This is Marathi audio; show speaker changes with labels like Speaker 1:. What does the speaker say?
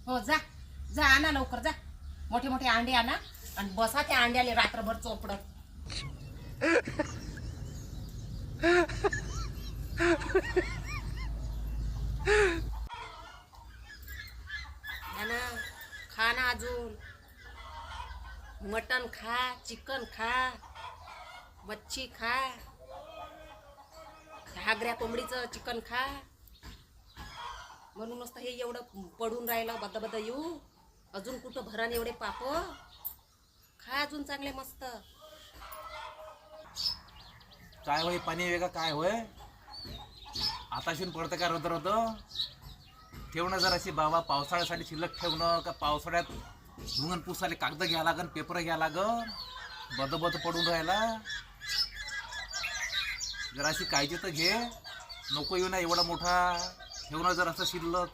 Speaker 1: हो जा जा, आणा लवकर जा. मोठे मोठे अंडे आणा आणि बसा त्या अंड्याले रात्रभर चोपडत. ना खा ना, अजून मटन खा, चिकन खा, मच्छी खा, हागऱ्या कोंबडीचं चिकन खा. म्हणूनच तर हे एवढं पडून राहिलं बद्द बद्द येऊ. अजून कुठं भरण एवढे पाप. खा अजून चांगले मस्त.
Speaker 2: काय होय पाणी वेगळं काय होय आताशीन पडतं का रोद रोद ठेवणं जराशी बाबा पावसाळ्यासाठी शिल्लक ठेवणं का पावसाळ्यात धुंगण पुसाले कागद घ्या लागन पेपर घ्या लागन बद बद पडून राहिला. जराशी काळजी तर घे नको येऊ ना एवढा मोठा ठेवणं जर असं शिल्लक